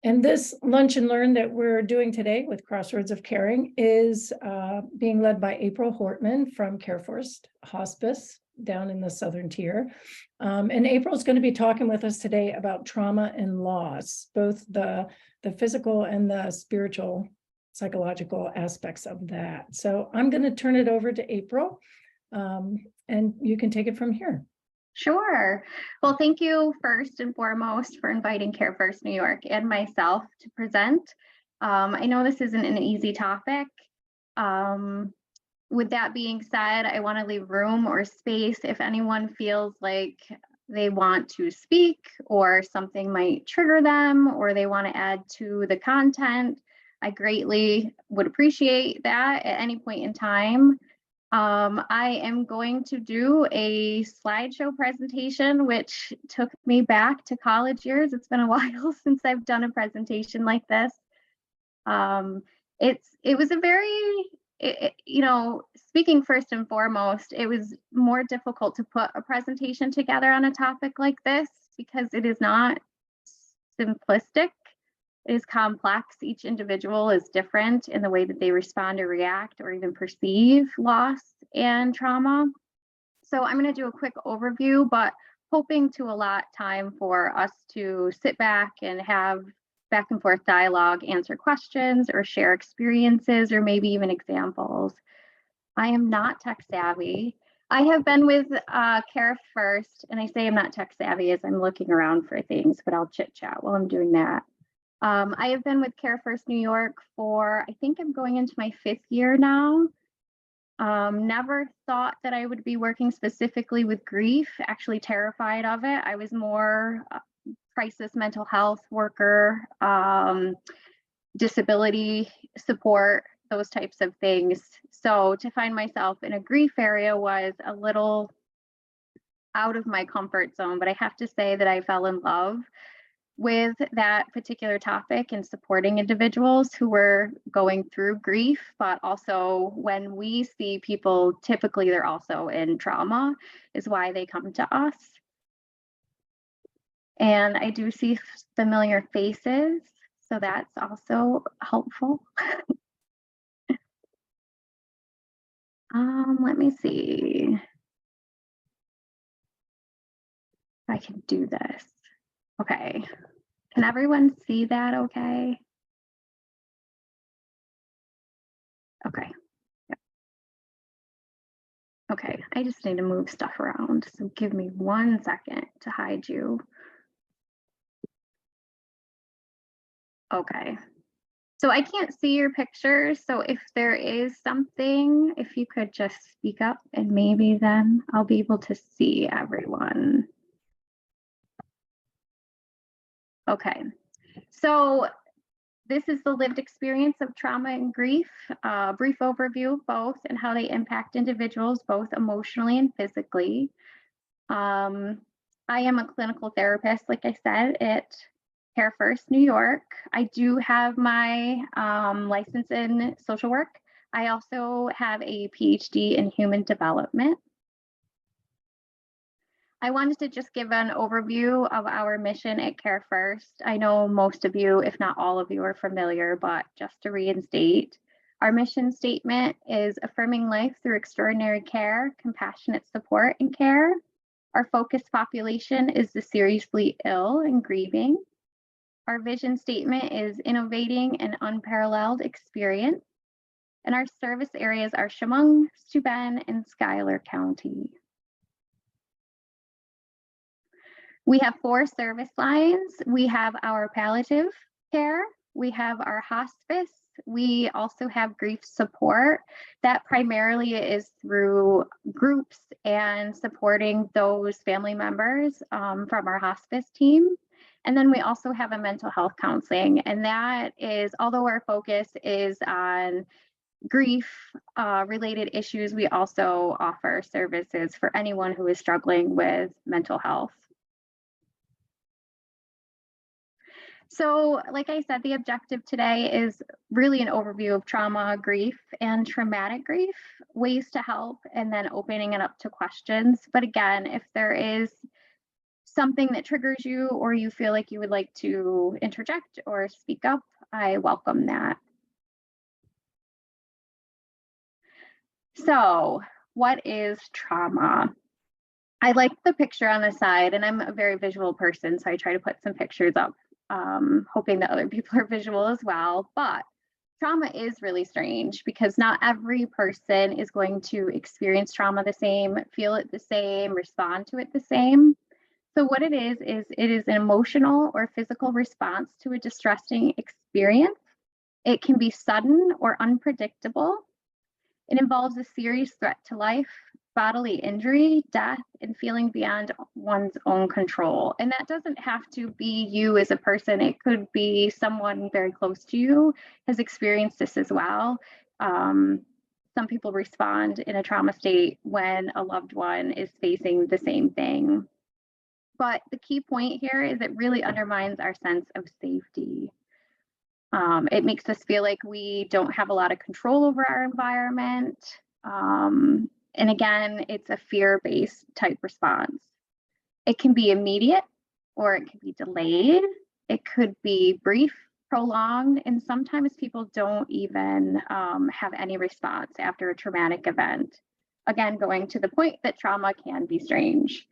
And this Lunch and Learn that we're doing today with Crossroads of Caring is being led by April Hortman from CareFirst Hospice down in the Southern Tier. And April's going to be talking with us today about trauma and loss, both the physical and the spiritual, psychological aspects of that. So I'm going to turn it over to April, and you can take it from here. Sure. Well, thank you first and foremost for inviting CareFirst New York and myself to present. I know this isn't an easy topic. With that being said, I want to leave room or space if anyone feels like they want to speak or something might trigger them or they want to add to the content. I greatly would appreciate that at any point in time. I am going to do a slideshow presentation, which took me back to college years. It's been a while since I've done a presentation like this. It was a very, speaking first and foremost, it was more difficult to put a presentation together on a topic like this because it is not simplistic. It is complex. Each individual is different in the way that they respond or react or even perceive loss and trauma. So I'm going to do a quick overview, but hoping to allot time for us to sit back and have back and forth dialogue, answer questions, or share experiences, or maybe even examples. I am not tech savvy. I have been with CareFirst, and I say I'm not tech savvy as I'm looking around for things, but I'll chit chat while I'm doing that. I have been with CareFirst New York for, I think I'm going into my 5th year now. Never thought that I would be working specifically with grief, actually terrified of it. I was more crisis mental health worker, disability support, those types of things. So to find myself in a grief area was a little out of my comfort zone, but I have to say that I fell in love with that particular topic and supporting individuals who were going through grief, but also when we see people, typically they're also in trauma, is why they come to us. And I do see familiar faces, so that's also helpful. Let me see if I can do this. Okay, can everyone see that okay? Okay. Yep. Okay, I just need to move stuff around, so give me 1 second to hide you. Okay, so I can't see your pictures, so if there is something, if you could just speak up and maybe then I'll be able to see everyone. Okay, so this is the lived experience of trauma and grief, a brief overview of both and how they impact individuals both emotionally and physically. I am a clinical therapist, like I said, at CareFirst New York. I do have my license in social work. I also have a PhD in human development. I wanted to just give an overview of our mission at CareFirst. I know most of you, if not all of you, are familiar, but just to reinstate, our mission statement is affirming life through extraordinary care, compassionate support, and care. Our focus population is the seriously ill and grieving. Our vision statement is innovating an unparalleled experience. And our service areas are Chemung, Steuben, and Schuyler County. We have 4 service lines. We have our palliative care, we have our hospice, we also have grief support. That primarily is through groups and supporting those family members from our hospice team. And then we also have a mental health counseling, and that is, although our focus is on grief related issues, we also offer services for anyone who is struggling with mental health. So, like I said, the objective today is really an overview of trauma, grief, and traumatic grief, ways to help, and then opening it up to questions. But again, if there is something that triggers you, or you feel like you would like to interject or speak up, I welcome that. So, what is trauma? I like the picture on the side, and I'm a very visual person, so I try to put some pictures up, hoping that other people are visual as well. But trauma is really strange because not every person is going to experience trauma the same, feel it the same, respond to it the same. So what it is it is an emotional or physical response to a distressing experience. It can be sudden or unpredictable. It involves a serious threat to life, bodily injury, death, and feeling beyond one's own control. And that doesn't have to be you as a person. It could be someone very close to you has experienced this as well. Some people respond in a trauma state when a loved one is facing the same thing. But the key point here is it really undermines our sense of safety. It makes us feel like we don't have a lot of control over our environment. And again, it's a fear-based type response. It can be immediate or it can be delayed. It could be brief, prolonged, and sometimes people don't even have any response after a traumatic event. Again, going to the point that trauma can be strange.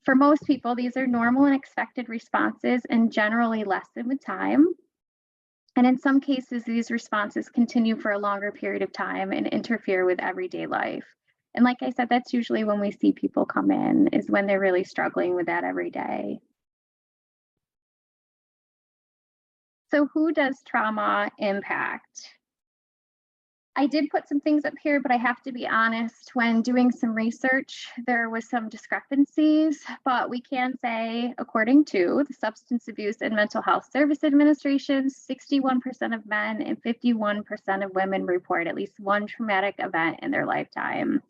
For most people, these are normal and expected responses and generally lessen with time. And in some cases, these responses continue for a longer period of time and interfere with everyday life. And like I said, that's usually when we see people come in, is when they're really struggling with that every day. So who does trauma impact? I did put some things up here, but I have to be honest, when doing some research, there was some discrepancies, but we can say, according to the Substance Abuse and Mental Health Service Administration, 61% of men and 51% of women report at least one traumatic event in their lifetime.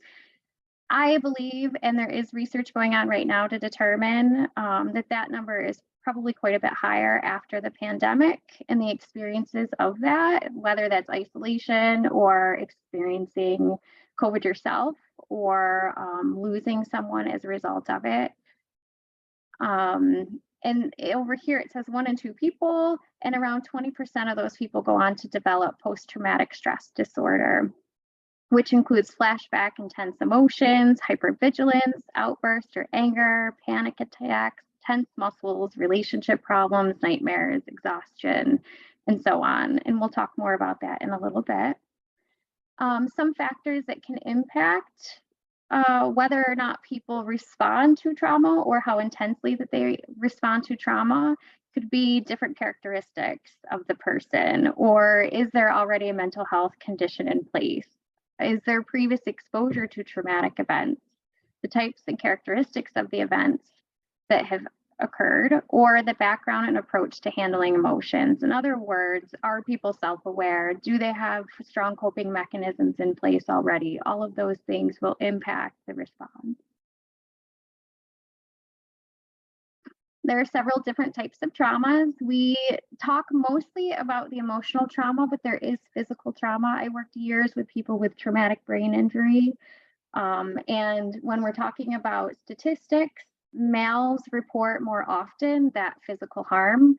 I believe, and there is research going on right now to determine that number is probably quite a bit higher after the pandemic and the experiences of that, whether that's isolation or experiencing COVID yourself or losing someone as a result of it. And over here it says 1 in 2 people, and around 20% of those people go on to develop post-traumatic stress disorder, which includes flashback, intense emotions, hypervigilance, outburst or anger, panic attacks, tense muscles, relationship problems, nightmares, exhaustion, and so on. And we'll talk more about that in a little bit. Some factors that can impact whether or not people respond to trauma or how intensely that they respond to trauma could be different characteristics of the person, or is there already a mental health condition in place? Is there previous exposure to traumatic events, the types and characteristics of the events that have occurred, or the background and approach to handling emotions? In other words, are people self-aware? Do they have strong coping mechanisms in place already? All of those things will impact the response. There are several different types of traumas. We talk mostly about the emotional trauma, but there is physical trauma. I worked years with people with traumatic brain injury. And when we're talking about statistics, males report more often that physical harm.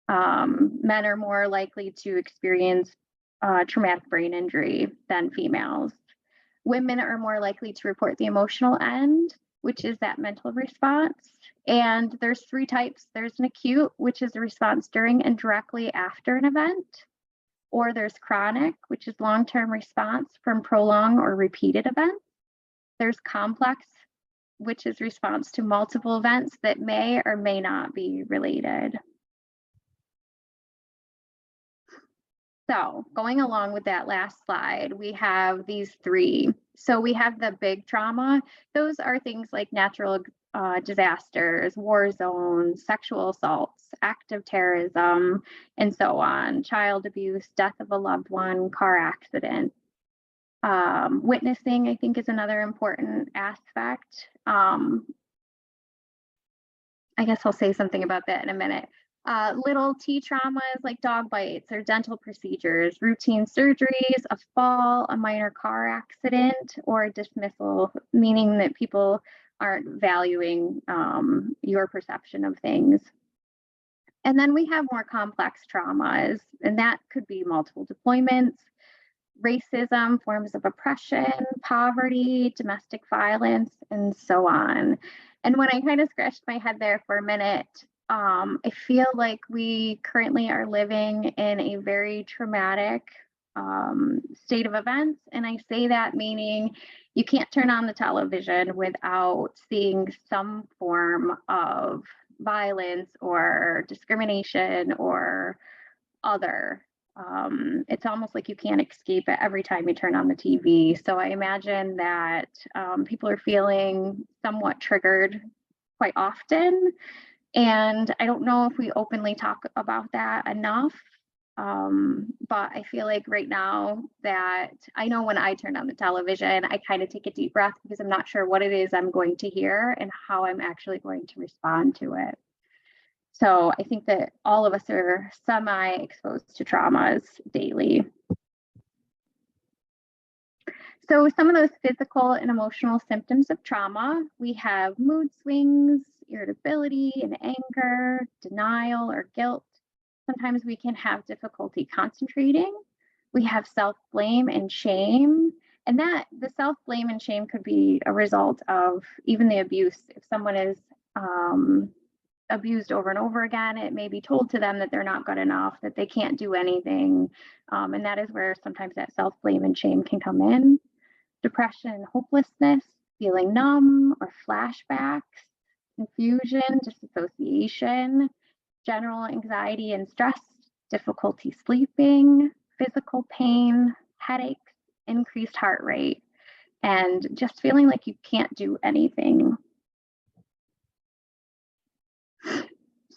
Men are more likely to experience traumatic brain injury than females. Women are more likely to report the emotional end, which is that mental response. And there's 3 types. There's an acute, which is a response during and directly after an event. Or there's chronic, which is long-term response from prolonged or repeated events. There's complex, which is response to multiple events that may or may not be related. So going along with that last slide, we have these 3. So we have the big trauma. Those are things like natural disasters, war zones, sexual assaults, active terrorism, and so on, child abuse, death of a loved one, car accident. Witnessing, I think, is another important aspect. I guess I'll say something about that in a minute. Little T traumas like dog bites or dental procedures, routine surgeries, a fall, a minor car accident, or a dismissal, meaning that people aren't valuing your perception of things. And then we have more complex traumas, and that could be multiple deployments, racism, forms of oppression, poverty, domestic violence, and so on. And when I kind of scratched my head there for a minute, I feel like we currently are living in a very traumatic state of events. And I say that meaning you can't turn on the television without seeing some form of violence or discrimination or other. It's almost like you can't escape it every time you turn on the TV. So I imagine that people are feeling somewhat triggered quite often. And I don't know if we openly talk about that enough. But I feel like right now that I know when I turn on the television, I kind of take a deep breath because I'm not sure what it is I'm going to hear and how I'm actually going to respond to it. So I think that all of us are semi-exposed to traumas daily. So some of those physical and emotional symptoms of trauma, we have mood swings, irritability and anger, denial or guilt. Sometimes we can have difficulty concentrating. We have self-blame and shame. And that the self-blame and shame could be a result of even the abuse. If someone is abused over and over again, it may be told to them that they're not good enough, that they can't do anything. And that is where sometimes that self-blame and shame can come in. Depression and hopelessness, feeling numb or flashbacks, confusion, disassociation, general anxiety and stress, difficulty sleeping, physical pain, headaches, increased heart rate, and just feeling like you can't do anything.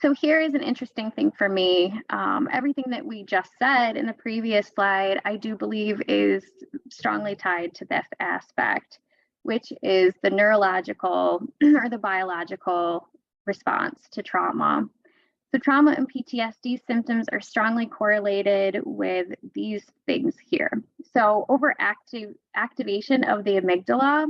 So here is an interesting thing for me. Everything that we just said in the previous slide, I do believe is strongly tied to this aspect, which is the neurological or the biological response to trauma. So trauma and PTSD symptoms are strongly correlated with these things here. So activation of the amygdala.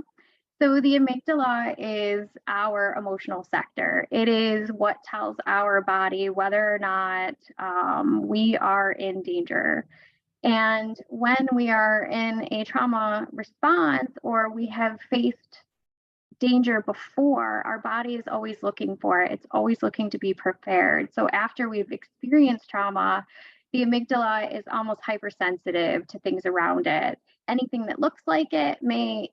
So the amygdala is our emotional sector. It is what tells our body whether or not we are in danger. And when we are in a trauma response or we have faced danger before, our body is always looking for it. It's always looking to be prepared. So after we've experienced trauma, the amygdala is almost hypersensitive to things around it. Anything that looks like it may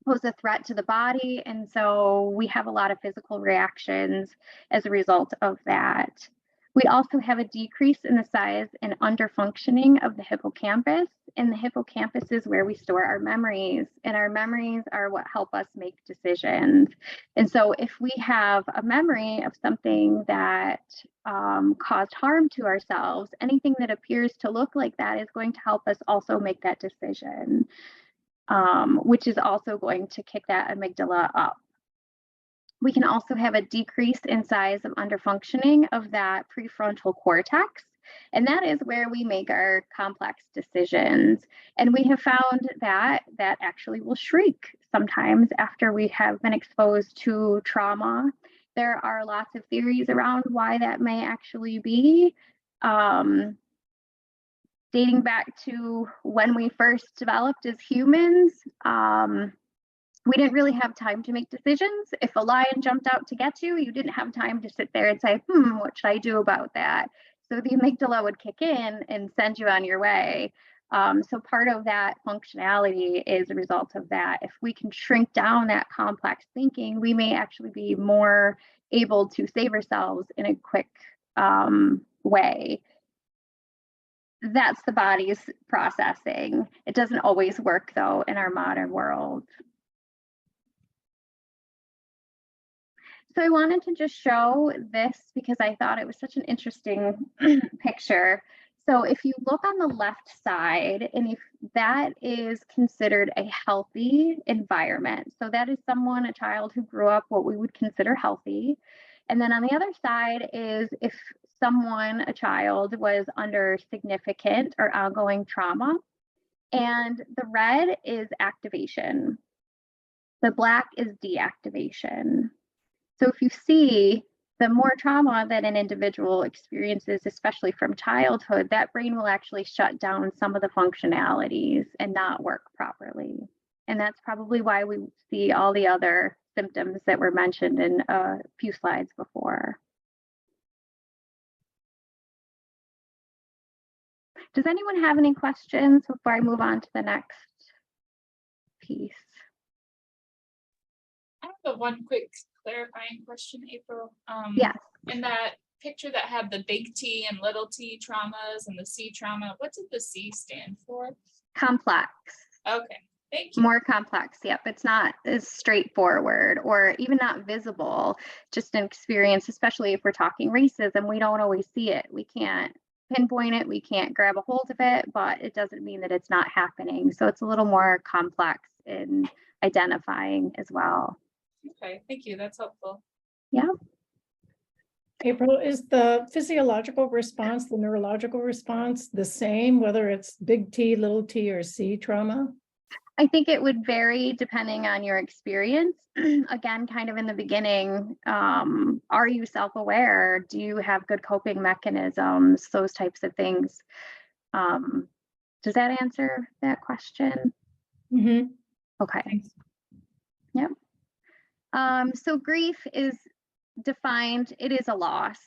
pose a threat to the body. And so we have a lot of physical reactions as a result of that. We also have a decrease in the size and underfunctioning of the hippocampus. And the hippocampus is where we store our memories. And our memories are what help us make decisions. And so if we have a memory of something that caused harm to ourselves, anything that appears to look like that is going to help us also make that decision. Which is also going to kick that amygdala up. We can also have a decrease in size of underfunctioning of that prefrontal cortex, and that is where we make our complex decisions. And we have found that that actually will shrink sometimes after we have been exposed to trauma. There are lots of theories around why that may actually be. Dating back to when we first developed as humans, we didn't really have time to make decisions. If a lion jumped out to get you, you didn't have time to sit there and say, what should I do about that? So the amygdala would kick in and send you on your way. So part of that functionality is a result of that. If we can shrink down that complex thinking, we may actually be more able to save ourselves in a quick way. That's the body's processing. It doesn't always work, though, in our modern world. So I wanted to just show this because I thought it was such an interesting picture. So if you look on the left side, and if that is considered a healthy environment, so that is someone, a child who grew up what we would consider healthy. And then on the other side is if someone, a child, was under significant or ongoing trauma. And the red is activation. The black is deactivation. So if you see the more trauma that an individual experiences, especially from childhood, that brain will actually shut down some of the functionalities and not work properly. And that's probably why we see all the other symptoms that were mentioned in a few slides before. Does anyone have any questions before I move on to the next piece? I have one quick clarifying question, April. Yes. In that picture that had the big T and little t traumas and the C trauma, what did the C stand for? Complex. Okay, thank you. More complex. Yep. It's not as straightforward or even not visible, just an experience, especially if we're talking racism. We don't always see it. We can't pinpoint it. We can't grab a hold of it, but it doesn't mean that it's not happening. So it's a little more complex in identifying as well. Okay, thank you. That's helpful. Yeah. April, is the physiological response, the neurological response the same, whether it's big T, little t, or C trauma? I think it would vary depending on your experience. Again, kind of in the beginning, are you self-aware? Do you have good coping mechanisms? Those types of things. Does that answer that question? Mm-hmm. Okay. Thanks. Yep. So grief is defined, it is a loss.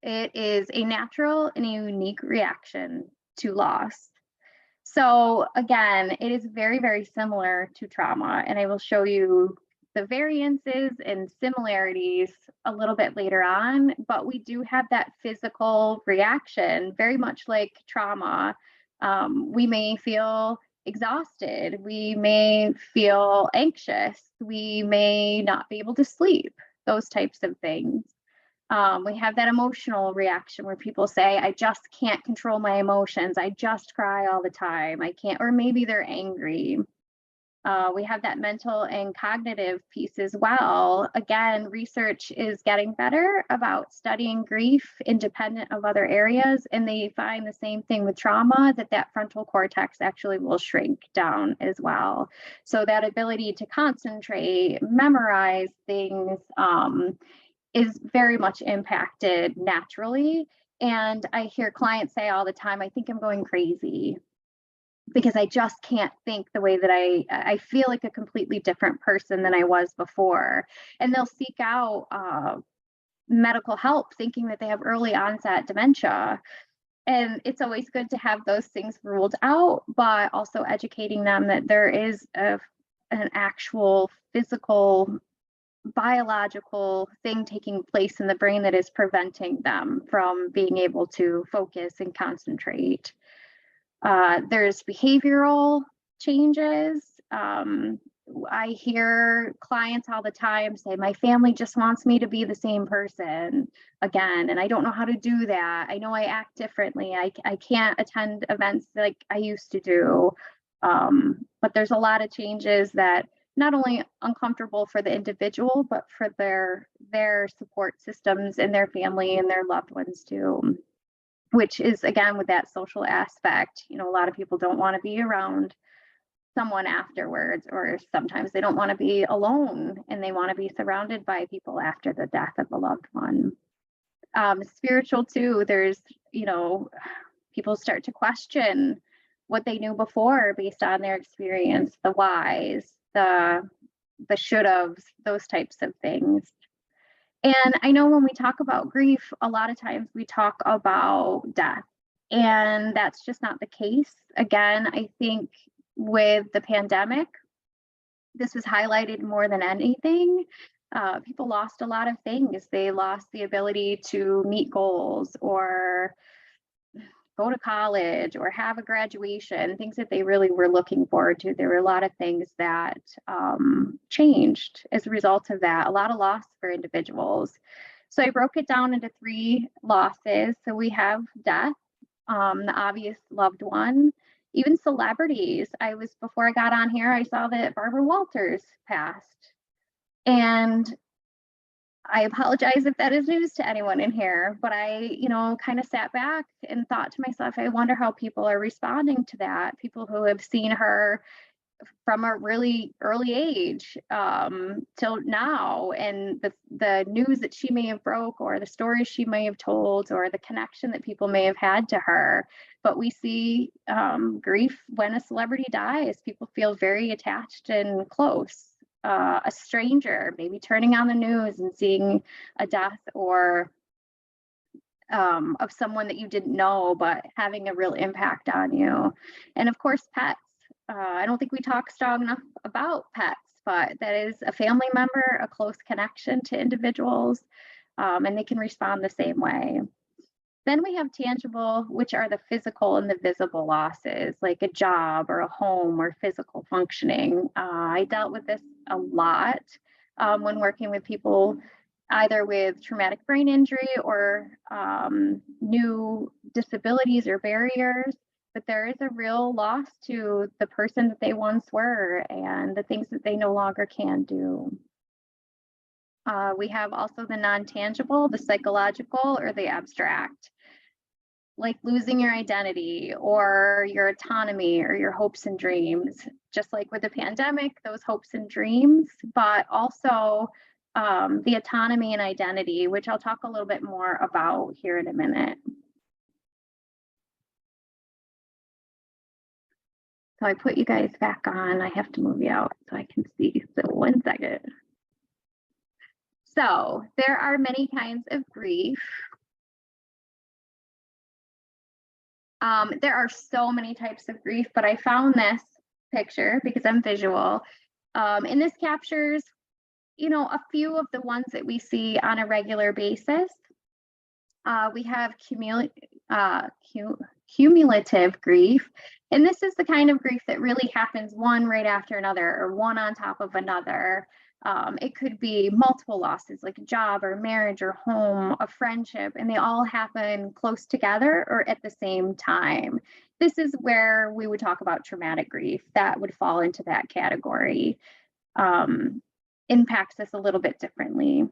It is a natural and a unique reaction to loss. So again, it is very, very similar to trauma, and I will show you the variances and similarities a little bit later on, but we do have that physical reaction, very much like trauma. We may feel exhausted, we may feel anxious, we may not be able to sleep, those types of things. We have that emotional reaction where people say, I just can't control my emotions. I just cry all the time. I can't, or maybe they're angry. We have that mental and cognitive piece as well. Again, research is getting better about studying grief independent of other areas, and they find the same thing with trauma, that frontal cortex actually will shrink down as well. So that ability to concentrate, memorize things, is very much impacted naturally. And I hear clients say all the time, I think I'm going crazy because I just can't think the way that I feel like a completely different person than I was before. And they'll seek out medical help thinking that they have early onset dementia. And it's always good to have those things ruled out, but also educating them that there is an actual physical biological thing taking place in the brain that is preventing them from being able to focus and concentrate. There's behavioral changes. I hear clients all the time say, my family just wants me to be the same person again, and I don't know how to do that. I know I act differently. I can't attend events like I used to do. But there's a lot of changes that not only uncomfortable for the individual, but for their support systems and their family and their loved ones too, which is again with that social aspect. You know, a lot of people don't want to be around someone afterwards, or sometimes they don't want to be alone and they want to be surrounded by people after the death of a loved one. Spiritual too, there's, you know, people start to question what they knew before based on their experience, the whys, the should-haves, those types of things. And I know when we talk about grief, a lot of times we talk about death, and that's just not the case. Again, I think with the pandemic, this was highlighted more than anything. People lost a lot of things. They lost the ability to meet goals or go to college or have a graduation, things that they really were looking forward to. There were a lot of things that changed as a result of that, a lot of loss for individuals. So I broke it down into 3 losses. So we have death, the obvious loved one, even celebrities. Before I got on here, I saw that Barbara Walters passed. And I apologize if that is news to anyone in here, but I, kind of sat back and thought to myself, I wonder how people are responding to that. People who have seen her from a really early age till now, and the news that she may have broke, or the stories she may have told, or the connection that people may have had to her. But we see grief when a celebrity dies. People feel very attached and close. A stranger maybe turning on the news and seeing a death, or of someone that you didn't know, but having a real impact on you. And of course, pets. I don't think we talk strong enough about pets, but that is a family member, a close connection to individuals, and they can respond the same way. Then we have tangible, which are the physical and the visible losses, like a job or a home or physical functioning. I dealt with this a lot when working with people either with traumatic brain injury or new disabilities or barriers. But there is a real loss to the person that they once were and the things that they no longer can do. We have also the non-tangible, the psychological, or the abstract, like losing your identity or your autonomy or your hopes and dreams. Just like with the pandemic, those hopes and dreams, but also the autonomy and identity, which I'll talk a little bit more about here in a minute. So I put you guys back on. I have to move you out so I can see. So 1 second. So there are many kinds of grief. There are so many types of grief, but I found this picture because I'm visual. And this captures, you know, a few of the ones that we see on a regular basis. We have cumulative grief. And this is the kind of grief that really happens one right after another, or one on top of another. It could be multiple losses, like a job or marriage or home, a friendship, and they all happen close together or at the same time. This is where we would talk about traumatic grief. That would fall into that category. Impacts us a little bit differently.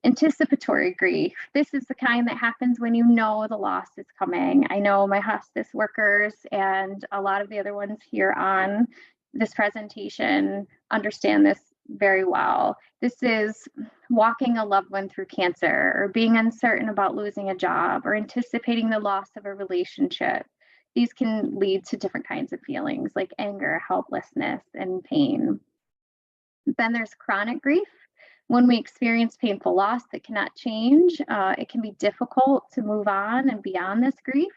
Anticipatory grief. This is the kind that happens when you know the loss is coming. I know my hospice workers and a lot of the other ones here on this presentation understand this very well. This is walking a loved one through cancer, or being uncertain about losing a job, or anticipating the loss of a relationship. These can lead to different kinds of feelings like anger, helplessness, and pain. Then there's chronic grief. When we experience painful loss that cannot change, it can be difficult to move on and beyond this grief.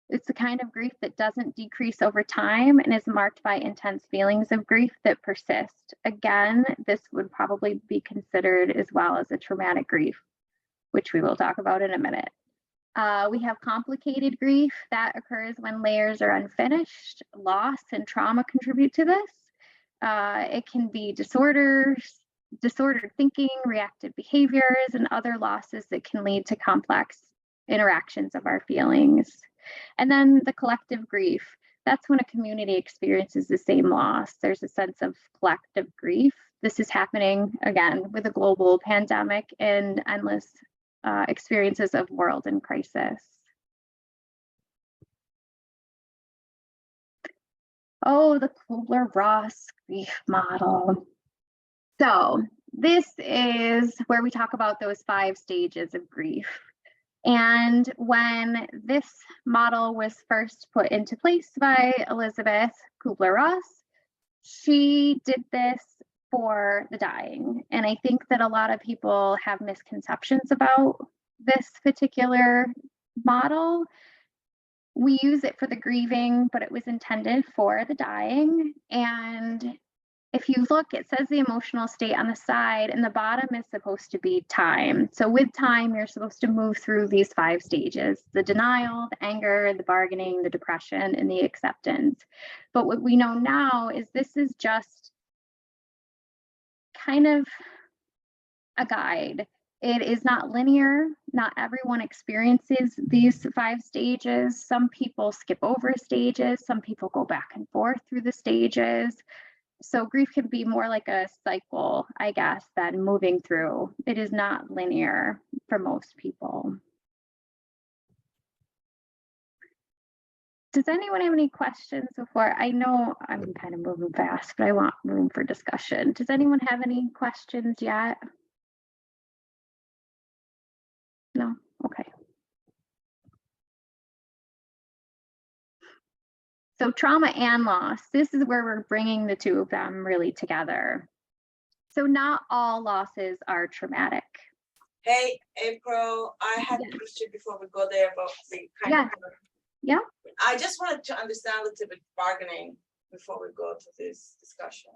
It's the kind of grief that doesn't decrease over time and is marked by intense feelings of grief that persist. Again, this would probably be considered as well as a traumatic grief, which we will talk about in a minute. We have complicated grief that occurs when layers are unfinished. Loss and trauma contribute to this. It can be disordered thinking, reactive behaviors, and other losses that can lead to complex interactions of our feelings. And then the collective grief. That's when a community experiences the same loss. There's a sense of collective grief. This is happening, again, with a global pandemic and endless experiences of world in crisis. Oh, the Kubler-Ross grief model. So this is where we talk about those 5 stages of grief. And when this model was first put into place by Elizabeth Kubler-Ross, she did this for the dying. And I think that a lot of people have misconceptions about this particular model. We use it for the grieving, but it was intended for the dying. And if you look, it says the emotional state on the side, and the bottom is supposed to be time. So with time, you're supposed to move through these 5 stages: the denial, the anger, the bargaining, the depression, and the acceptance. But what we know now is this is just kind of a guide. It is not linear. Not everyone experiences these 5 stages. Some people skip over stages. Some people go back and forth through the stages. So grief can be more like a cycle, I guess, than moving through. It is not linear for most people. Does anyone have any questions before? I know I'm kind of moving fast, but I want room for discussion. Does anyone have any questions yet? No? Okay. So trauma and loss, this is where we're bringing the two of them really together. So not all losses are traumatic. Hey, April, I had Yeah. a question before we go there about the kind Yeah. of. Yeah. I just wanted to understand a little bit bargaining before we go to this discussion.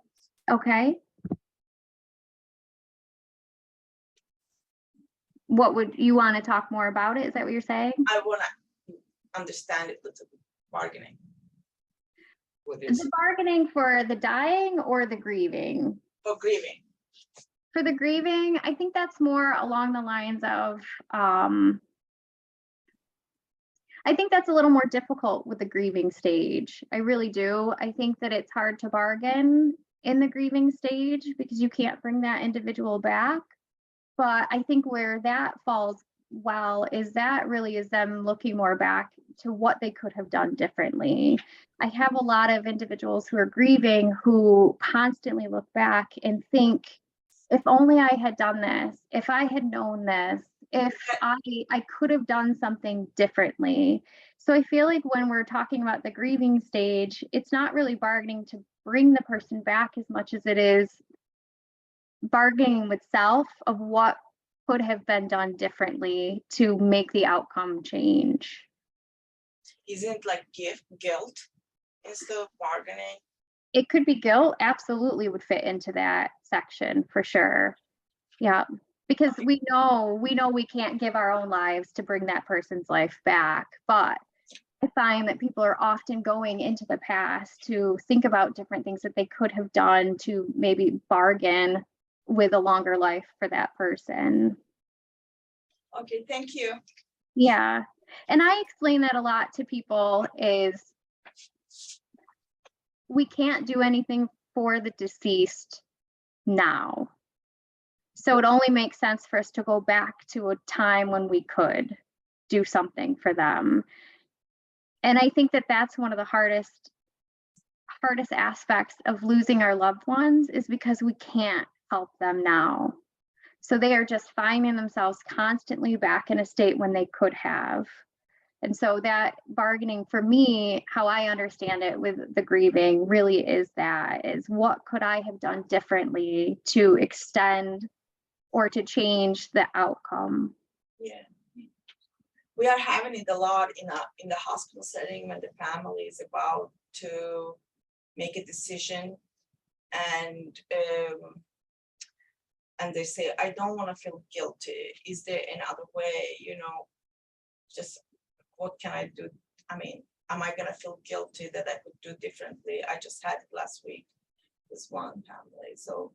Okay. What would you want to talk more about it? Is that what you're saying? I want to understand it a little bit, bargaining. What is The bargaining for the dying or the grieving? for grieving? For the grieving, I think that's more along the lines of, I think that's a little more difficult with the grieving stage. I really do. I think that it's hard to bargain in the grieving stage because you can't bring that individual back. But I think where that falls well is that really is them looking more back to what they could have done differently. I have a lot of individuals who are grieving who constantly look back and think, if only I had done this, if I had known this, if I could have done something differently. So I feel like when we're talking about the grieving stage, it's not really bargaining to bring the person back as much as it is bargaining with self of what could have been done differently to make the outcome change. Isn't like guilt instead of bargaining? It could be guilt, absolutely would fit into that section for sure. Yeah, because we know we can't give our own lives to bring that person's life back, but I find that people are often going into the past to think about different things that they could have done to maybe bargain with a longer life for that person. Okay, thank you. Yeah, and I explain that a lot to people is we can't do anything for the deceased now. So it only makes sense for us to go back to a time when we could do something for them. And I think that that's one of the hardest aspects of losing our loved ones is because we can't help them now. So they are just finding themselves constantly back in a state when they could have. And so that bargaining for me, how I understand it with the grieving really is what could I have done differently to extend or to change the outcome? Yeah. We are having it a lot in the hospital setting when the family is about to make a decision and they say, I don't want to feel guilty. Is there another way, just what can I do? I mean, am I gonna feel guilty that I could do differently? I just had it last week, this one family. So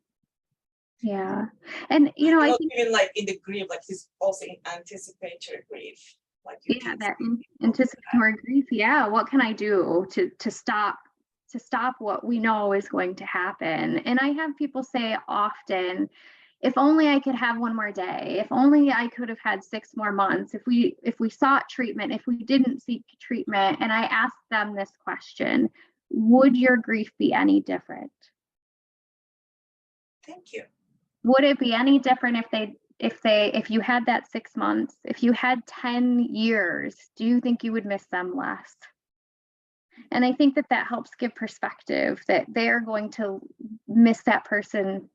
Yeah. And I think even like in the grief, like he's also in anticipatory grief. Like that anticipatory grief. Yeah. What can I do to stop what we know is going to happen? And I have people say often, if only I could have one more day, if only I could have had 6 more months, if we sought treatment, if we didn't seek treatment. And I ask them this question, would your grief be any different? Thank you. Would it be any different if you had that 6 months, if you had 10 years, do you think you would miss them less? And I think that helps give perspective that they are going to miss that person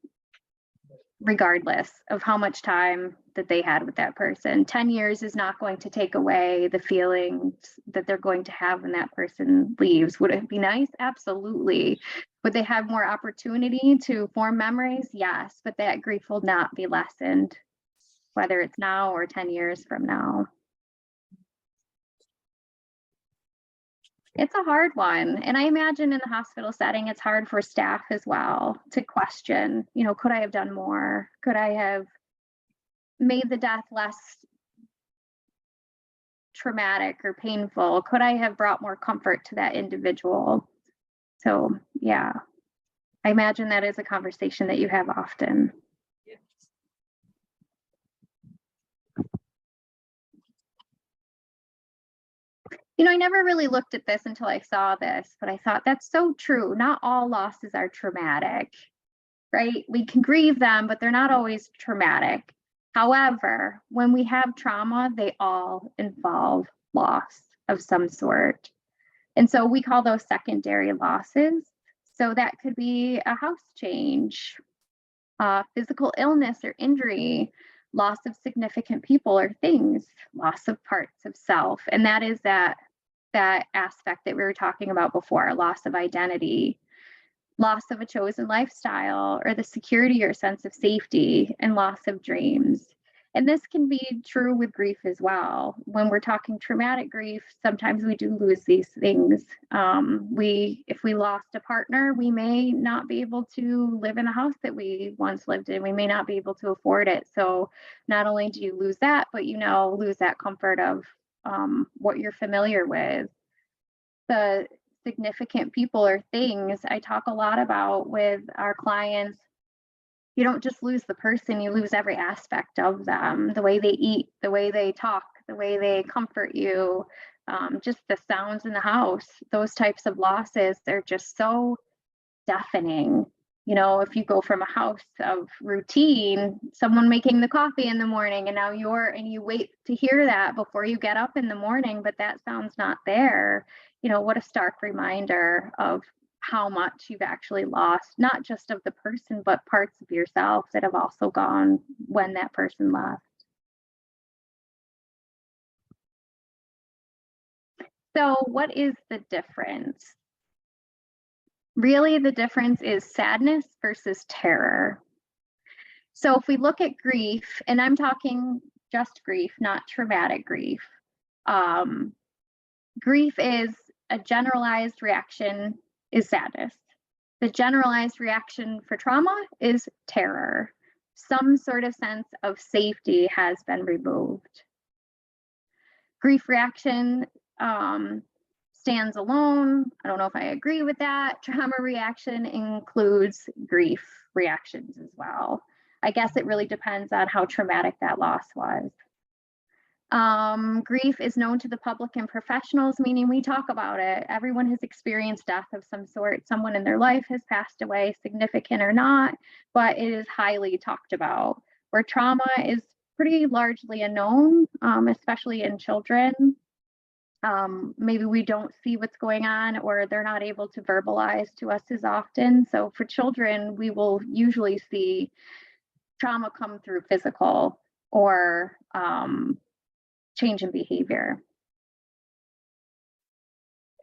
regardless of how much time that they had with that person. 10 years is not going to take away the feelings that they're going to have when that person leaves. Would it be nice? Absolutely. Would they have more opportunity to form memories? Yes, but that grief will not be lessened, whether it's now or 10 years from now. It's a hard one. And I imagine in the hospital setting, it's hard for staff as well to question, could I have done more? Could I have made the death less traumatic or painful? Could I have brought more comfort to that individual? So, yeah, I imagine that is a conversation that you have often. I never really looked at this until I saw this, but I thought that's so true. Not all losses are traumatic, right? We can grieve them, but they're not always traumatic. However, when we have trauma, they all involve loss of some sort. And so we call those secondary losses. So that could be a house change, physical illness or injury, loss of significant people or things, loss of parts of self. And that is that aspect that we were talking about before, loss of identity, loss of a chosen lifestyle, or the security or sense of safety, and loss of dreams. And this can be true with grief as well. When we're talking traumatic grief, sometimes we do lose these things. If we lost a partner, we may not be able to live in a house that we once lived in. We may not be able to afford it. So not only do you lose that, but lose that comfort of what you're familiar with. The significant people or things I talk a lot about with our clients, you don't just lose the person, you lose every aspect of them, the way they eat, the way they talk, the way they comfort you, just the sounds in the house. Those types of losses, they're just so deafening. If you go from a house of routine, someone making the coffee in the morning, and now you wait to hear that before you get up in the morning, but that sound's not there. What a stark reminder of how much you've actually lost, not just of the person, but parts of yourself that have also gone when that person left. So what is the difference? Really, the difference is sadness versus terror. So if we look at grief, and I'm talking just grief, not traumatic grief. Grief is a generalized reaction is sadness. The generalized reaction for trauma is terror. Some sort of sense of safety has been removed. Grief reaction stands alone. I don't know if I agree with that. Trauma reaction includes grief reactions as well. I guess it really depends on how traumatic that loss was. Grief is known to the public and professionals, meaning we talk about it. Everyone has experienced death of some sort. Someone in their life has passed away, significant or not, but it is highly talked about. Where trauma is pretty largely unknown, especially in children. Maybe we don't see what's going on, or they're not able to verbalize to us as often. So for children, we will usually see trauma come through physical or change in behavior.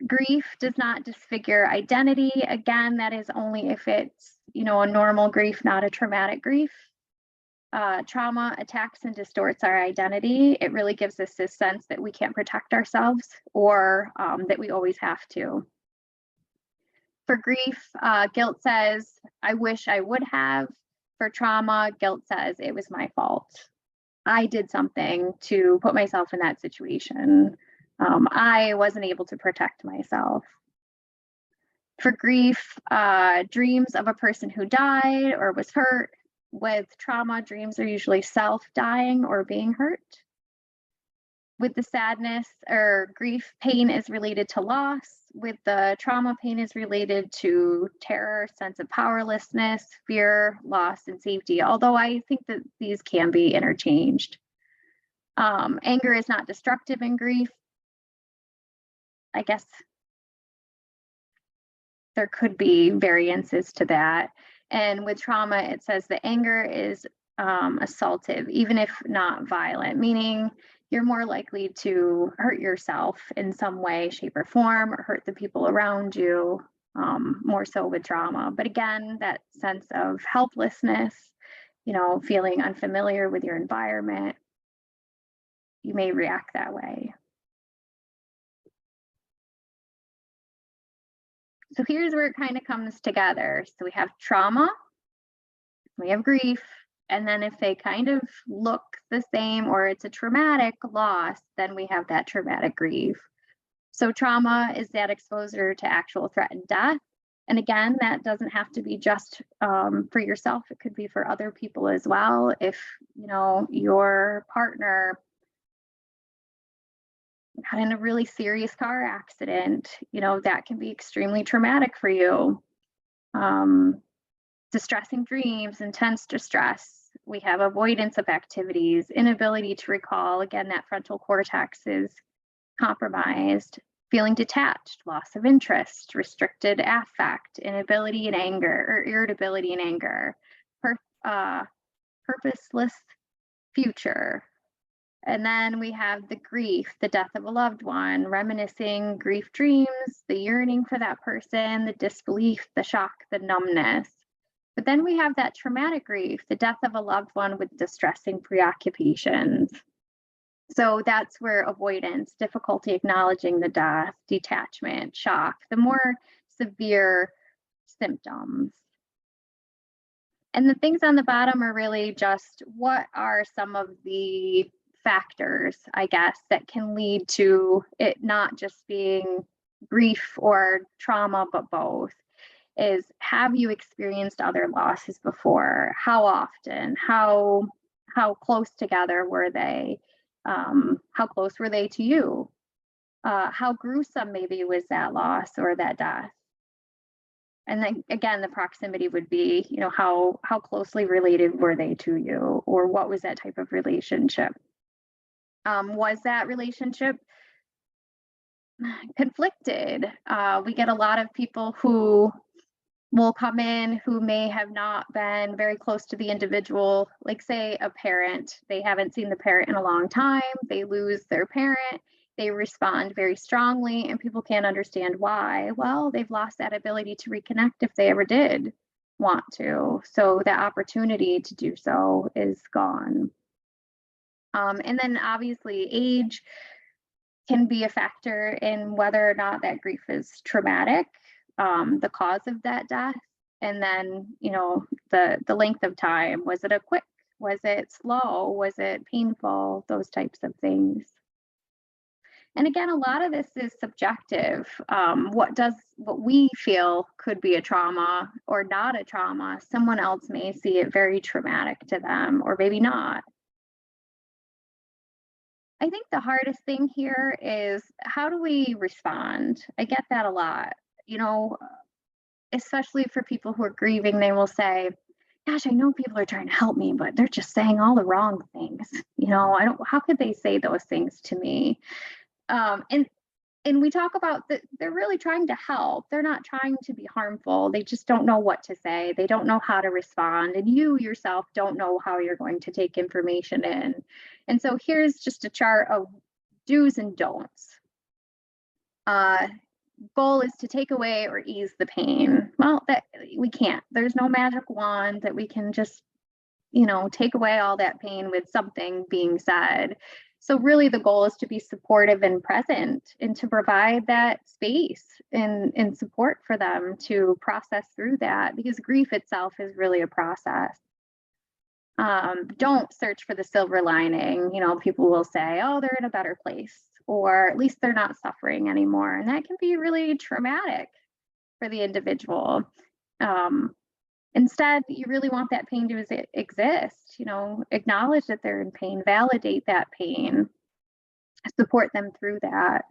Grief does not disfigure identity. Again, that is only if it's, a normal grief, not a traumatic grief. Trauma attacks and distorts our identity. It really gives us this sense that we can't protect ourselves, or that we always have to. For grief, guilt says, I wish I would have. For trauma, guilt says, it was my fault. I did something to put myself in that situation. I wasn't able to protect myself. For grief, dreams of a person who died or was hurt. With trauma, dreams are usually self-dying or being hurt. With the sadness or grief, pain is related to loss. With the trauma, pain is related to terror, sense of powerlessness, fear, loss, and safety, although I think that these can be interchanged. Anger is not destructive in grief. I guess there could be variances to that. And with trauma, it says the anger is assaultive, even if not violent, meaning you're more likely to hurt yourself in some way, shape, or form, or hurt the people around you, more so with trauma. But again, that sense of helplessness, feeling unfamiliar with your environment, you may react that way. So here's where it kind of comes together. So we have trauma, we have grief, and then if they kind of look the same or it's a traumatic loss, then we have that traumatic grief. So trauma is that exposure to actual threatened death. And again, that doesn't have to be just for yourself. It could be for other people as well. If, your partner got in a really serious car accident, that can be extremely traumatic for you. Distressing dreams, intense distress. We have avoidance of activities, inability to recall. Again, that frontal cortex is compromised. Feeling detached, loss of interest, restricted affect, inability and anger, or irritability and anger, purposeless future. And then we have the grief, the death of a loved one, reminiscing grief dreams, the yearning for that person, the disbelief, the shock, the numbness. But then we have that traumatic grief, the death of a loved one with distressing preoccupations. So that's where avoidance, difficulty acknowledging the death, detachment, shock, the more severe symptoms. And the things on the bottom are really just what are some of the factors, I guess, that can lead to it not just being grief or trauma, but both. Is, have you experienced other losses before? How often? How close together were they? How close were they to you? How gruesome maybe was that loss or that death? And then again, the proximity would be, how closely related were they to you, or what was that type of relationship? Was that relationship conflicted? We get a lot of people who will come in who may have not been very close to the individual, like say a parent. They haven't seen the parent in a long time, they lose their parent, they respond very strongly, and people can't understand why. Well, they've lost that ability to reconnect if they ever did want to. So the opportunity to do so is gone. And then obviously age can be a factor in whether or not that grief is traumatic, the cause of that death, and then the length of time. Was it a quick? Was it slow? Was it painful? Those types of things. And again, a lot of this is subjective. What we feel could be a trauma or not a trauma, someone else may see it very traumatic to them, or maybe not. I think the hardest thing here is, how do we respond? I get that a lot, especially for people who are grieving. They will say, gosh, I know people are trying to help me, but they're just saying all the wrong things. How could they say those things to me? And we talk about that they're really trying to help. They're not trying to be harmful. They just don't know what to say. They don't know how to respond. And you yourself don't know how you're going to take information in. And so here's just a chart of do's and don'ts. Goal is to take away or ease the pain. Well, that we can't. There's no magic wand that we can just, take away all that pain with something being said. So really the goal is to be supportive and present, and to provide that space and support for them to process through that, because grief itself is really a process. Don't search for the silver lining. People will say, oh, they're in a better place, or at least they're not suffering anymore. And that can be really traumatic for the individual. Instead, you really want that pain to exist, acknowledge that they're in pain, validate that pain, support them through that.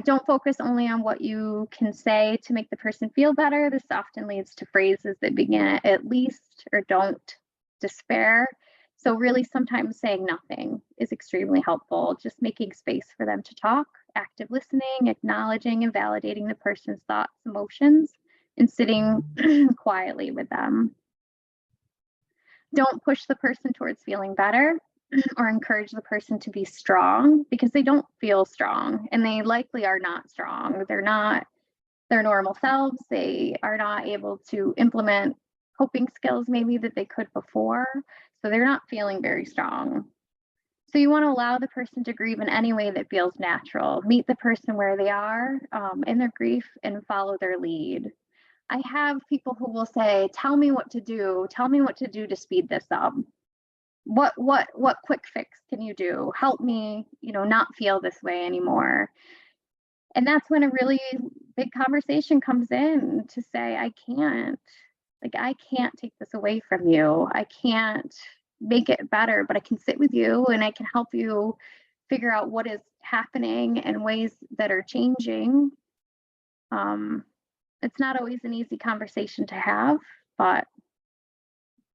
Don't focus only on what you can say to make the person feel better. This often leads to phrases that begin at least or don't despair. So really sometimes saying nothing is extremely helpful, just making space for them to talk, active listening, acknowledging and validating the person's thoughts, emotions, and sitting quietly with them. Don't push the person towards feeling better or encourage the person to be strong, because they don't feel strong, and they likely are not strong. They're not their normal selves. They are not able to implement coping skills maybe that they could before. So they're not feeling very strong. So you want to allow the person to grieve in any way that feels natural. Meet the person where they are in their grief and follow their lead. I have people who will say, tell me what to do. Tell me what to do to speed this up. What quick fix can you do? Help me, not feel this way anymore. And that's when a really big conversation comes in to say, I can't take this away from you. I can't make it better, but I can sit with you and I can help you figure out what is happening and ways that are changing. It's not always an easy conversation to have, but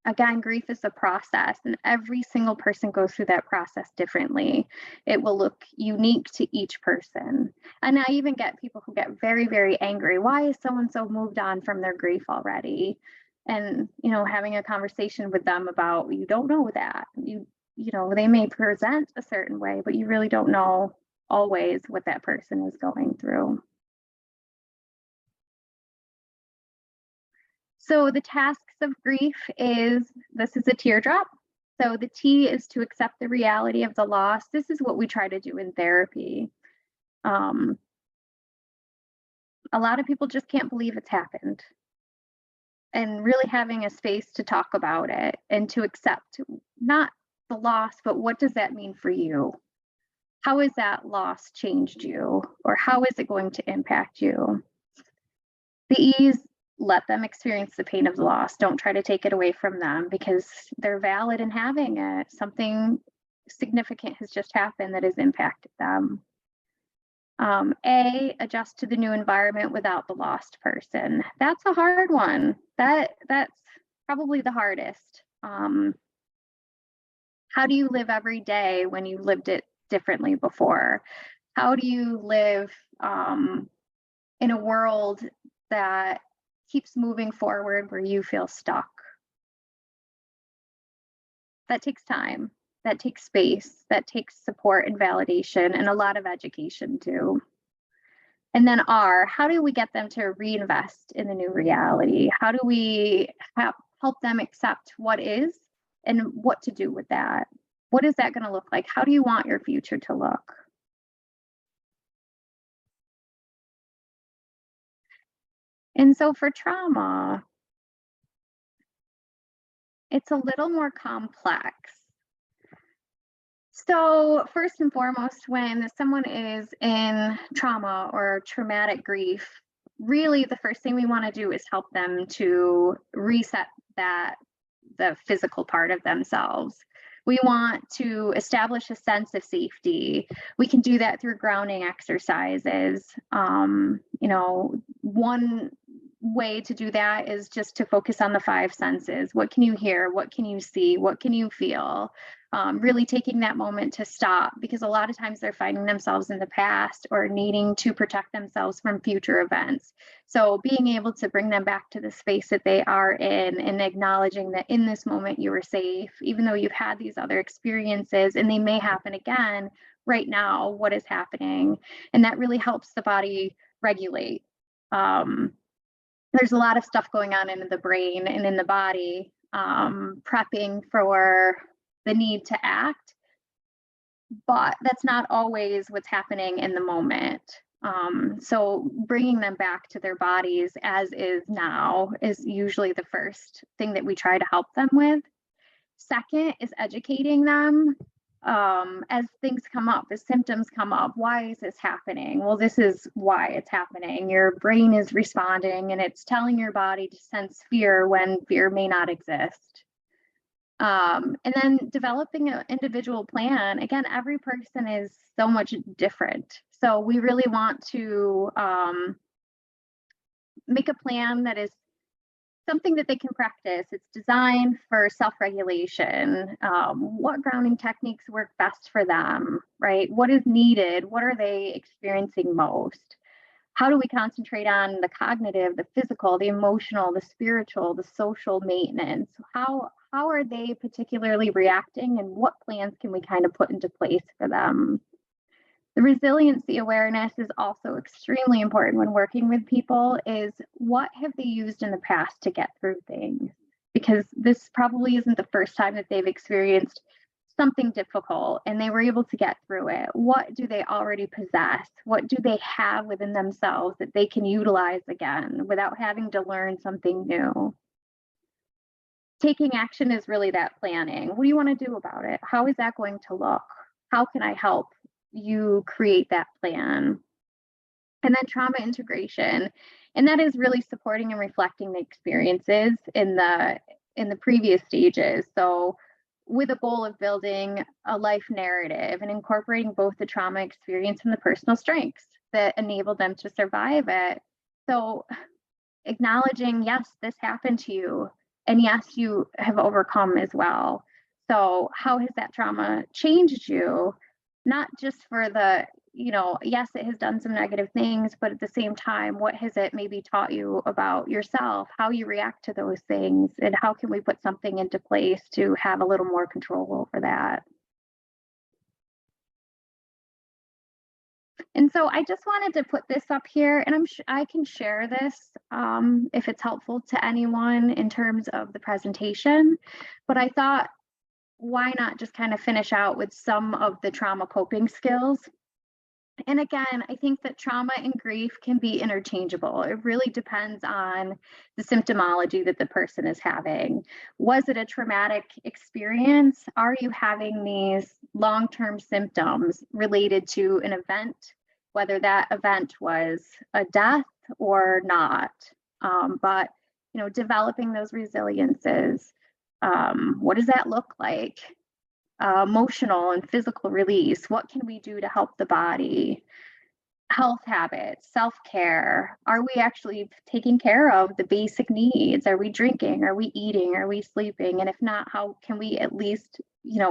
again, grief is a process, and every single person goes through that process differently. It will look unique to each person. And I even get people who get very, very angry. Why is so-and-so moved on from their grief already? And, you know, having a conversation with them about, you don't know that. You know, they may present a certain way, but you really don't know always what that person is going through. So the tasks of grief this is a teardrop. So the T is to accept the reality of the loss. This is what we try to do in therapy. A lot of people just can't believe it's happened. And really having a space to talk about it and to accept not the loss, but what does that mean for you? How has that loss changed you? Or how is it going to impact you? The E is let them experience the pain of the loss. Don't try to take it away from them because they're valid in having it. Something significant has just happened that has impacted them. A, adjust to the new environment without the lost person. That's a hard one. That's probably the hardest. How do you live every day when you lived it differently before? How do you live in a world that keeps moving forward where you feel stuck? That takes time, that takes space, that takes support and validation, and a lot of education too. And then R, how do we get them to reinvest in the new reality? How do we help them accept what is and what to do with that? What is that going to look like? How do you want your future to look? And so for trauma, it's a little more complex. So first and foremost, when someone is in trauma or traumatic grief, really the first thing we want to do is help them to reset the physical part of themselves. We want to establish a sense of safety. We can do that through grounding exercises. You know, one way to do that is just to focus on the 5 senses. What can you hear? What can you see? What can you feel? Really taking that moment to stop, because a lot of times they're finding themselves in the past or needing to protect themselves from future events. So being able to bring them back to the space that they are in and acknowledging that in this moment you were safe, even though you've had these other experiences and they may happen again, right now, what is happening? And that really helps the body regulate. There's a lot of stuff going on in the brain and in the body, prepping for the need to act, but that's not always what's happening in the moment. So bringing them back to their bodies as is now is usually the first thing that we try to help them with. Second is educating them as things come up, as symptoms come up. Why is this happening? Well, this is why it's happening. Your brain is responding and it's telling your body to sense fear when fear may not exist. And then developing an individual plan. Again, every person is so much different. So we really want to make a plan that is something that they can practice. It's designed for self-regulation. What grounding techniques work best for them, right? What is needed? What are they experiencing most? How do we concentrate on the cognitive, the physical, the emotional, the spiritual, the social maintenance? How are they particularly reacting, and what plans can we kind of put into place for them? The resiliency awareness is also extremely important when working with people. Is what have they used in the past to get through things? Because this probably isn't the first time that they've experienced something difficult and they were able to get through it. What do they already possess? What do they have within themselves that they can utilize again without having to learn something new? Taking action is really that planning. What do you want to do about it? How is that going to look? How can I help you create that plan? And then trauma integration. And that is really supporting and reflecting the experiences in the previous stages. So with a goal of building a life narrative and incorporating both the trauma experience and the personal strengths that enable them to survive it. So acknowledging, yes, this happened to you, and yes, you have overcome as well. So how has that trauma changed you? Not just for the, yes, it has done some negative things, but at the same time, what has it maybe taught you about yourself, how you react to those things, and how can we put something into place to have a little more control over that? And so I just wanted to put this up here, and I can share this if it's helpful to anyone in terms of the presentation, but I thought, why not just kind of finish out with some of the trauma coping skills? And again, I think that trauma and grief can be interchangeable. It really depends on the symptomology that the person is having. Was it a traumatic experience? Are you having these long-term symptoms related to an event, whether that event was a death or not? But developing those resiliences, what does that look like? Emotional and physical release. What can we do to help the body? Health habits, self-care. Are we actually taking care of the basic needs? Are we drinking? Are we eating? Are we sleeping? And if not, how can we at least,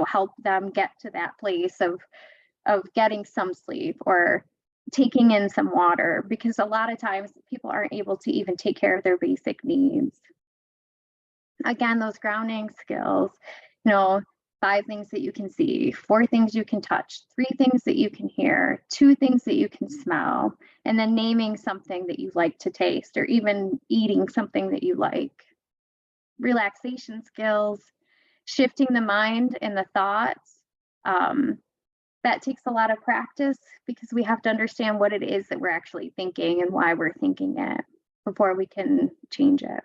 help them get to that place of getting some sleep or taking in some water? Because a lot of times people aren't able to even take care of their basic needs. Again, those grounding skills, 5 things that you can see, 4 things you can touch, 3 things that you can hear, 2 things that you can smell, and then naming something that you like to taste, or even eating something that you like. Relaxation skills, shifting the mind and the thoughts. That takes a lot of practice because we have to understand what it is that we're actually thinking and why we're thinking it before we can change it.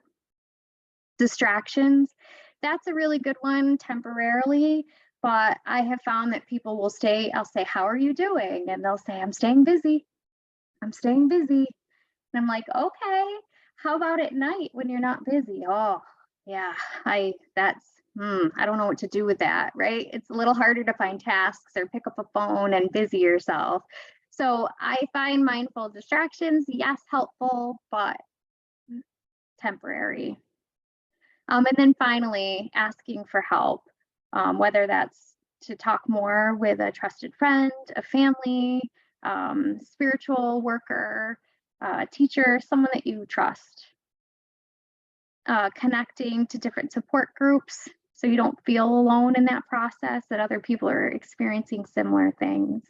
Distractions. That's a really good one temporarily, but I have found that people will I'll say, how are you doing? And they'll say, I'm staying busy. I'm staying busy. And I'm like, okay, how about at night when you're not busy? Oh, yeah, I don't know what to do with that, right? It's a little harder to find tasks or pick up a phone and busy yourself. So I find mindful distractions, yes, helpful, but temporary. And then finally, asking for help, whether that's to talk more with a trusted friend, a family, spiritual worker, a teacher, someone that you trust. Connecting to different support groups so you don't feel alone in that process, that other people are experiencing similar things.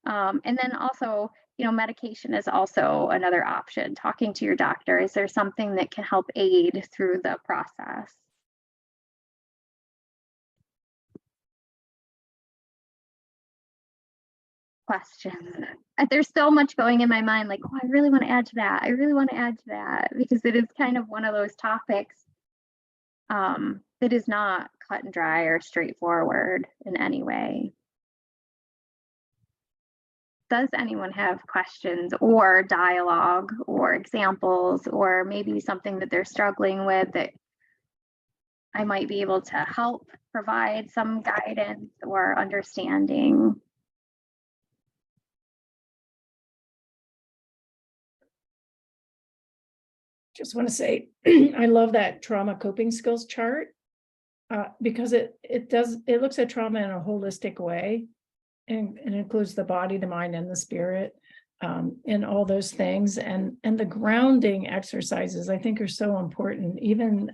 And then also, medication is also another option. Talking to your doctor, is there something that can help aid through the process? Questions. There's so much going in my mind, like, oh, I really want to add to that. I really want to add to that, because it is kind of one of those topics that is not cut and dry or straightforward in any way. Does anyone have questions or dialogue or examples, or maybe something that they're struggling with that I might be able to help provide some guidance or understanding? Just want to say, I love that trauma coping skills chart because it looks at trauma in a holistic way, and it includes the body, the mind, and the spirit, and all those things. And the grounding exercises, I think, are so important. Even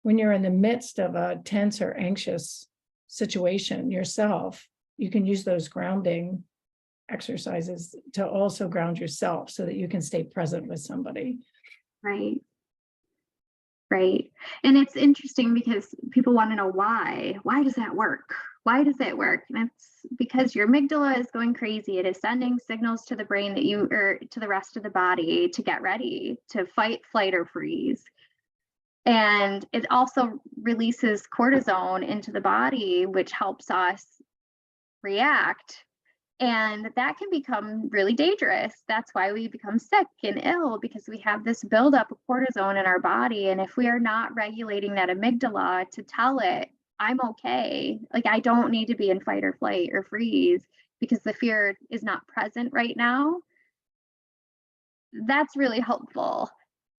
when you're in the midst of a tense or anxious situation yourself, you can use those grounding exercises to also ground yourself so that you can stay present with somebody. Right. Right. And it's interesting because people want to know why. Why does that work? Why does it work? And it's because your amygdala is going crazy. It is sending signals to the brain or to the rest of the body to get ready to fight, flight, or freeze. And it also releases cortisone into the body, which helps us react And that can become really dangerous. That's why we become sick and ill, because we have this buildup of cortisone in our body. And if we are not regulating that amygdala to tell it, I'm okay, like I don't need to be in fight or flight or freeze because the fear is not present right now, that's really helpful,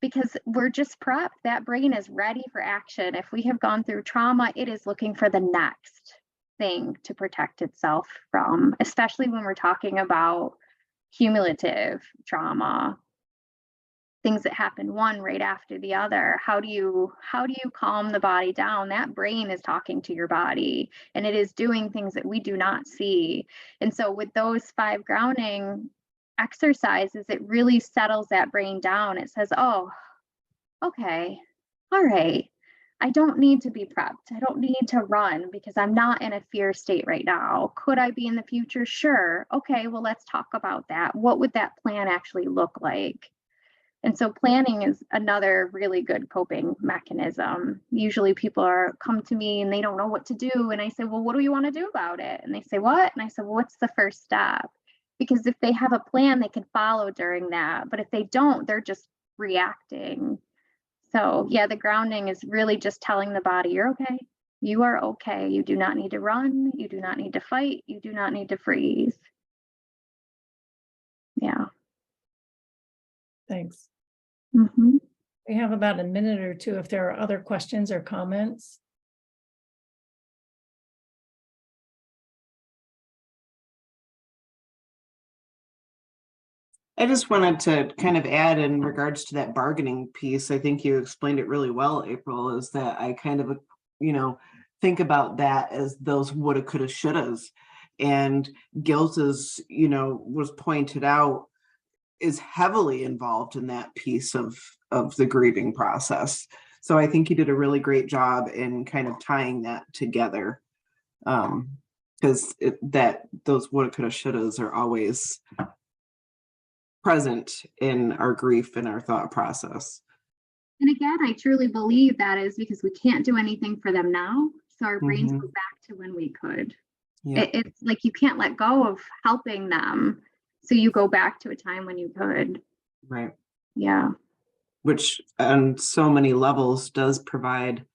because we're just prepped. That brain is ready for action. If we have gone through trauma, it is looking for the next thing to protect itself from, especially when we're talking about cumulative trauma, things that happen one right after the other. How do you calm the body down? That brain is talking to your body, and it is doing things that we do not see. And so with those 5 grounding exercises, it really settles that brain down. It says, oh, okay, all right, I don't need to be prepped. I don't need to run because I'm not in a fear state right now. Could I be in the future? Sure. Okay, well, let's talk about that. What would that plan actually look like? And so planning is another really good coping mechanism. Usually people come to me and they don't know what to do. And I say, well, what do you want to do about it? And they say, what? And I said, well, what's the first step? Because if they have a plan, they can follow during that. But if they don't, they're just reacting. So yeah, the grounding is really just telling the body, you're okay. You are okay. You do not need to run. You do not need to fight. You do not need to freeze. Yeah. Thanks. Mm-hmm. We have about a minute or two if there are other questions or comments. I just wanted to kind of add in regards to that bargaining piece. I think you explained it really well, April, is that I kind of, think about that as those woulda, coulda, shouldas. And guilt is, was pointed out, is heavily involved in that piece of the grieving process. So I think you did a really great job in kind of tying that together. Because those woulda, coulda, shouldas are always present in our grief and our thought process. And again, I truly believe that is because we can't do anything for them now. So our brains Mhm. go back to when we could. Yeah. It's like you can't let go of helping them. So you go back to a time when you could. Right. Yeah. Which on so many levels does provide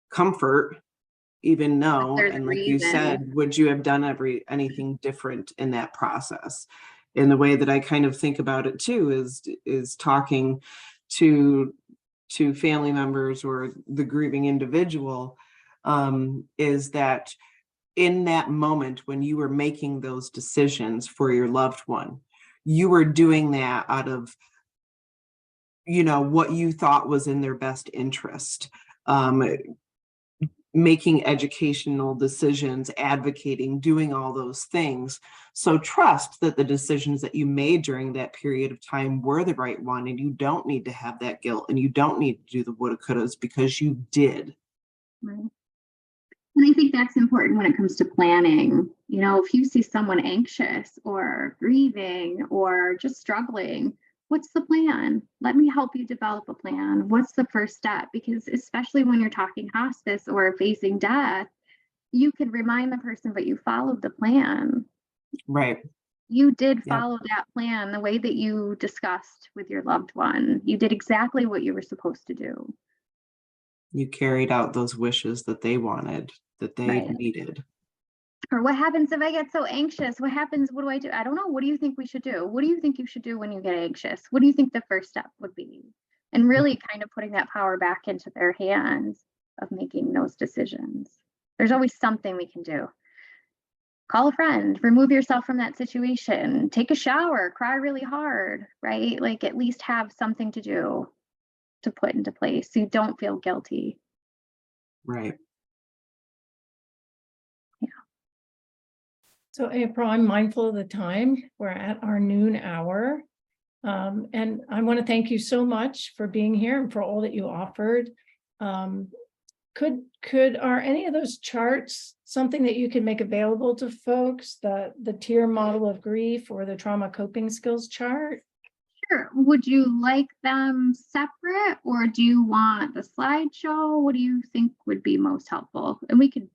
comfort, even though, There's and a like you reason. said, would you have done anything different in that process? And the way that I kind of think about it too is talking to family members or the grieving individual, is that in that moment when you were making those decisions for your loved one, you were doing that out of what you thought was in their best interest, making educational decisions, advocating, doing all those things. So trust that the decisions that you made during that period of time were the right one, and you don't need to have that guilt, and you don't need to do the woulda, couldas, because you did. Right. And I think that's important when it comes to planning. If you see someone anxious or grieving or just struggling, what's the plan? Let me help you develop a plan. What's the first step? Because especially when you're talking hospice or facing death, you can remind the person, but you followed the plan. Right. You did Yep. follow that plan the way that you discussed with your loved one. You did exactly what you were supposed to do. You carried out those wishes that they wanted, that they Right. needed. Or what happens if I get so anxious? What happens? What do I do? I don't know. What do you think we should do? What do you think you should do when you get anxious? What do you think the first step would be? And really kind of putting that power back into their hands of making those decisions. There's always something we can do. Call a friend, remove yourself from that situation, take a shower, cry really hard, right? Like at least have something to do to put into place so you don't feel guilty. Right. So April, I'm mindful of the time. We're at our noon hour. And I want to thank you so much for being here and for all that you offered. Are any of those charts something that you can make available to folks, the tier model of grief or the trauma coping skills chart? Sure. Would you like them separate, or do you want the slideshow? What do you think would be most helpful? And we could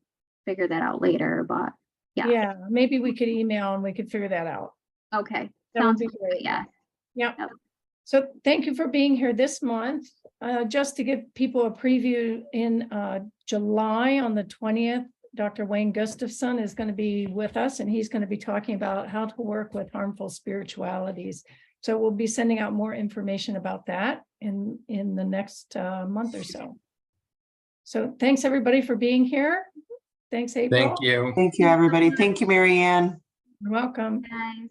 figure that out later, but Yeah. Yeah, maybe we could email and we could figure that out. Okay. That would Sounds be good. great. Yeah. Yep. Yep. So thank you for being here this month. Just to give people a preview, in July on the 20th, Dr. Wayne Gustafson is going to be with us, and he's going to be talking about how to work with harmful spiritualities. So we'll be sending out more information about that in the next month or so. So thanks everybody for being here. Thanks, April. Thank you. Thank you, everybody. Thank you, Mary Ann. You're welcome. Guys.